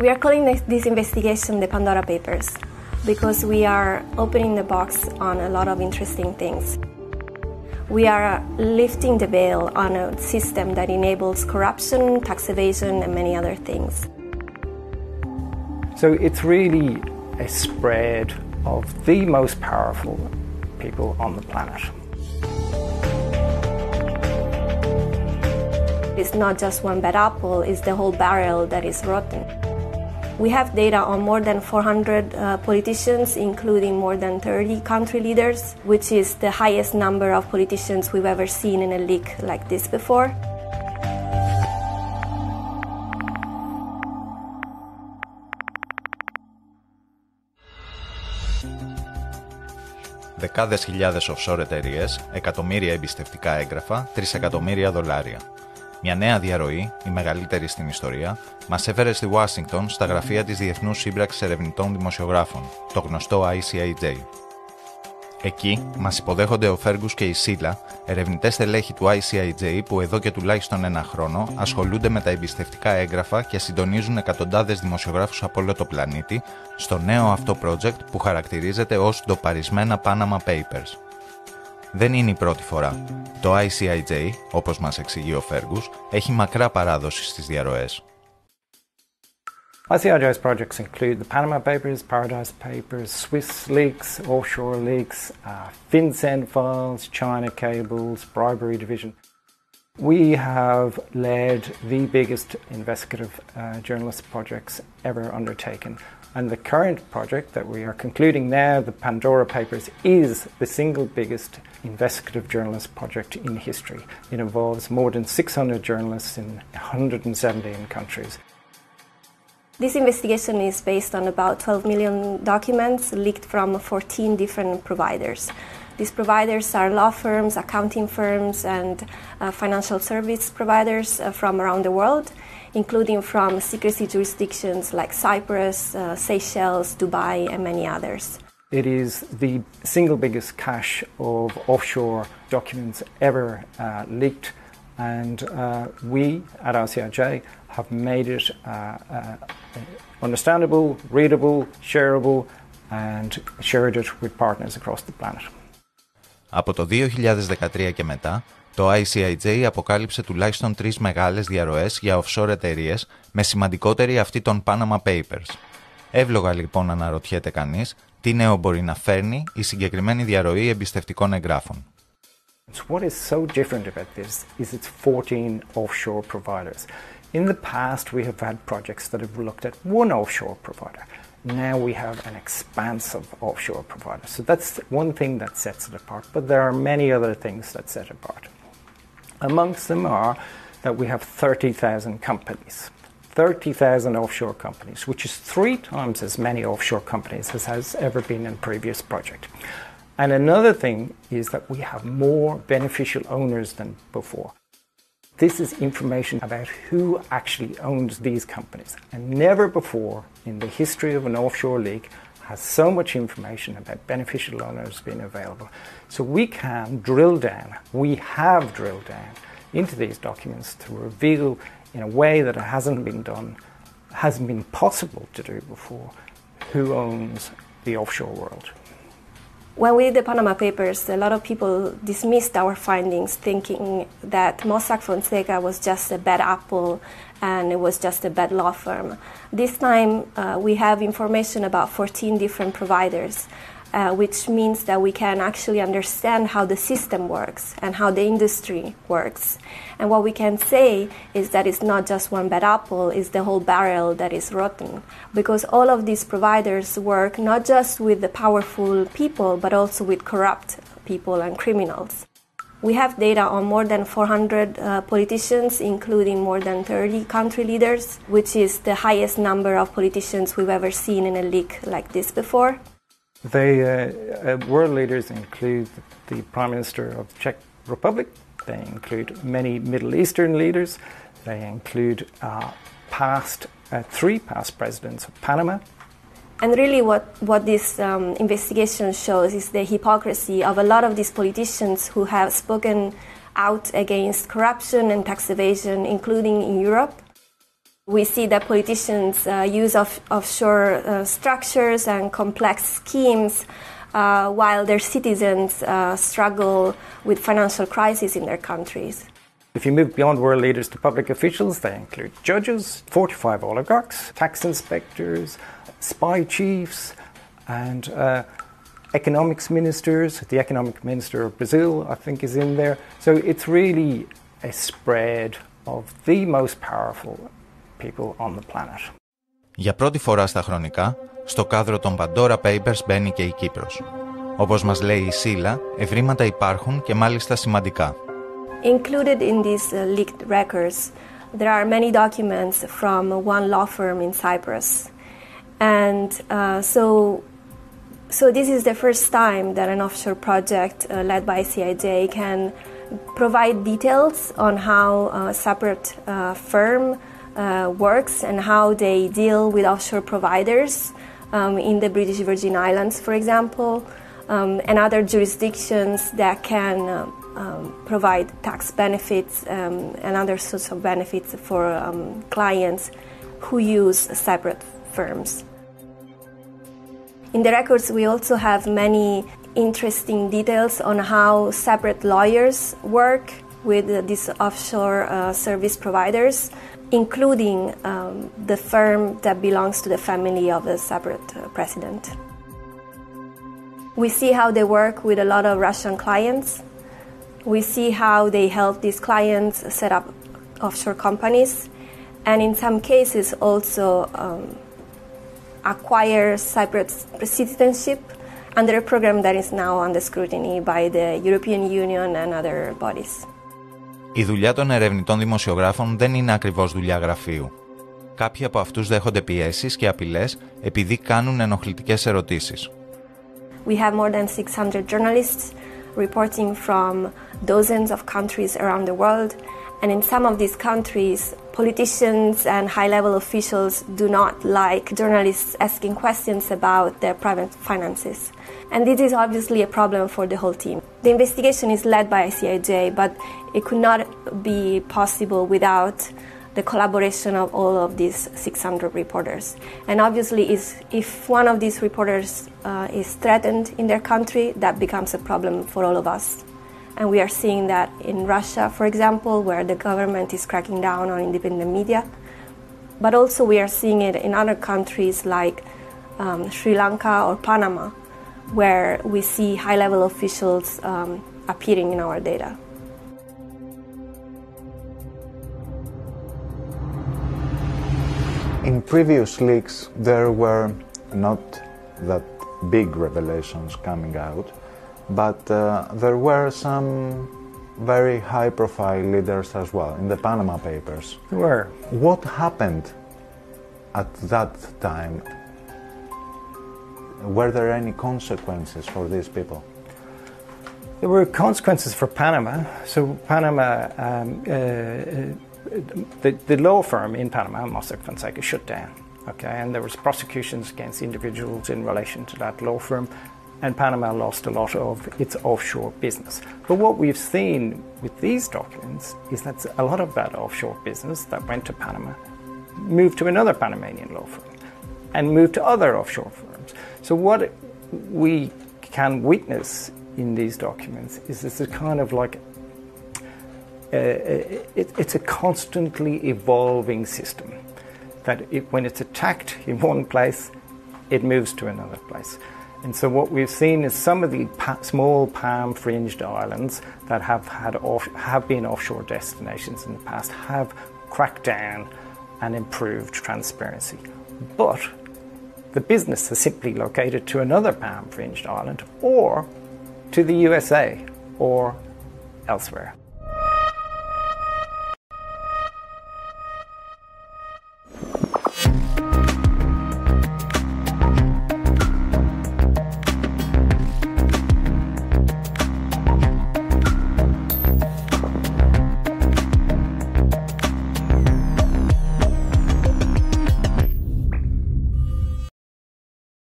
We are calling this investigation the Pandora Papers because we are opening the box on a lot of interesting things. We are lifting the veil on a system that enables corruption, tax evasion, and many other things. So it's really a spread of the most powerful people on the planet. It's not just one bad apple, it's the whole barrel that is rotten. We have data on more than 400 politicians, including more than 30 country leaders, which is the highest number of politicians we've ever seen in a leak like this before. Δεκάδες χιλιάδες offshore εταιρείες, εκατομμύρια εμπιστευτικά έγγραφα, $3 εκατομμύρια. Μια νέα διαρροή, η μεγαλύτερη στην ιστορία, μας έφερε στη Ουάσιγκτον στα γραφεία της Διεθνούς Σύμπραξης Ερευνητών Δημοσιογράφων, το γνωστό ICIJ. Εκεί μας υποδέχονται ο Φέργους και η Σίλα, ερευνητές στελέχη του ICIJ που εδώ και τουλάχιστον ένα χρόνο ασχολούνται με τα εμπιστευτικά έγγραφα και συντονίζουν εκατοντάδες δημοσιογράφους από όλο το πλανήτη στο νέο αυτό project που χαρακτηρίζεται ως ντοπαρισμένα Panama Papers. Δεν είναι η πρώτη φορά. Το ICIJ, όπως μας εξηγεί ο Φέργους, έχει μακρά παράδοση στις διαρροές. ICIJ's projects include the Panama Papers, Paradise Papers, Swiss leaks, offshore leaks, FinCEN files, China cables, bribery division. We have led the biggest investigative journalist projects ever undertaken. And the current project that we are concluding now, the Pandora Papers, is the single biggest investigative journalist project in history. It involves more than 600 journalists in 117 countries. This investigation is based on about 12 million documents leaked from 14 different providers. These providers are law firms, accounting firms, and financial service providers from around the world, including from secrecy jurisdictions like Cyprus, Seychelles, Dubai, and many others. It is the single biggest cache of offshore documents ever leaked, and we at ICIJ have made it understandable, readable, shareable, and shared it with partners across the planet. Από το 2013 και μετά, το ICIJ αποκάλυψε τουλάχιστον 3 μεγάλες διαρροές για offshore εταιρείες, με σημαντικότερη αυτή των Panama Papers. Εύλογα λοιπόν αναρωτιέται κανείς, τι νέο μπορεί να φέρνει η συγκεκριμένη διαρροή εμπιστευτικών εγγράφων. What is so different about this is it's 14 offshore providers. In the past we have had projects that have looked at one offshore provider. Now we have an expanse of offshore providers. So that's one thing that sets it apart, but there are many other things that set it apart. Amongst them are that we have 30,000 companies, 30,000 offshore companies, which is 3 times as many offshore companies as has ever been in previous project. And another thing is that we have more beneficial owners than before. This is information about who actually owns these companies. And never before in the history of an offshore leak has so much information about beneficial owners been available. So we can drill down, we have drilled down into these documents to reveal in a way that it hasn't been possible to do before, who owns the offshore world. When we did the Panama Papers, a lot of people dismissed our findings, thinking that Mossack Fonseca was just a bad apple and it was just a bad law firm. This time we have information about 14 different providers, which means that we can actually understand how the system works and how the industry works. And what we can say is that it's not just one bad apple, it's the whole barrel that is rotten. Because all of these providers work not just with the powerful people, but also with corrupt people and criminals. We have data on more than 400 politicians, including more than 30 country leaders, which is the highest number of politicians we've ever seen in a leak like this before. The world leaders include the Prime Minister of the Czech Republic, they include many Middle Eastern leaders, they include 3 past presidents of Panama. And really what this investigation shows is the hypocrisy of a lot of these politicians who have spoken out against corruption and tax evasion, including in Europe. We see that politicians use offshore structures and complex schemes while their citizens struggle with financial crises in their countries. If you move beyond world leaders to public officials, they include judges, 45 oligarchs, tax inspectors, spy chiefs, and economics ministers. The economic minister of Brazil, I think, is in there. So it's really a spread of the most powerful people on the planet. Για πρώτη φορά στα χρονικά, στο κάδρο των Pandora Papers μπαίνει και η Κύπρος. Όπως μας λέει η Σίλα, ευρήματα υπάρχουν και μάλιστα σημαντικά. Included in these leaked records, there are many documents from one law firm in Cyprus. And so this is the first time that an offshore project led by CIJ can provide details on how a separate firm works and how they deal with offshore providers in the British Virgin Islands, for example, and other jurisdictions that can provide tax benefits and other sorts of benefits for clients who use separate firms. In the records, we also have many interesting details on how separate lawyers work with these offshore service providers, including the firm that belongs to the family of the separate president. We see how they work with a lot of Russian clients. We see how they help these clients set up offshore companies, and in some cases also acquire Cyprus citizenship under a program that is now under scrutiny by the European Union and other bodies. Η δουλειά των ερευνητών δημοσιογράφων δεν είναι ακριβώς δουλειά γραφείου. Κάποιοι από αυτούς δέχονται πιέσεις και απειλές επειδή κάνουν ενοχλητικές ερωτήσεις. We have more than 600 journalists reporting from dozens of countries around the world, and in some of these countries, politicians and high-level officials do not like journalists asking questions about their private finances. And this is obviously a problem for the whole team. The investigation is led by CIJ, but it could not be possible without the collaboration of all of these 600 reporters. And obviously, if one of these reporters is threatened in their country, that becomes a problem for all of us. And we are seeing that in Russia, for example, where the government is cracking down on independent media. But also we are seeing it in other countries like Sri Lanka or Panama, where we see high-level officials appearing in our data. In previous leaks, there were not that big revelations coming out, but there were some very high-profile leaders as well, in the Panama Papers. There were. What happened at that time? Were there any consequences for these people? There were consequences for Panama. So Panama, the law firm in Panama, Mossack Fonseca, shut down. Okay, and there was prosecutions against individuals in relation to that law firm, and Panama lost a lot of its offshore business. But what we've seen with these documents is that a lot of that offshore business that went to Panama moved to another Panamanian law firm and moved to other offshore firms. So what we can witness in these documents is this a kind of like it's a constantly evolving system that when it's attacked in one place, it moves to another place. And so what we've seen is some of the small palm-fringed islands that have been offshore destinations in the past have cracked down and improved transparency. But the business is simply located to another palm-fringed island or to the USA or elsewhere.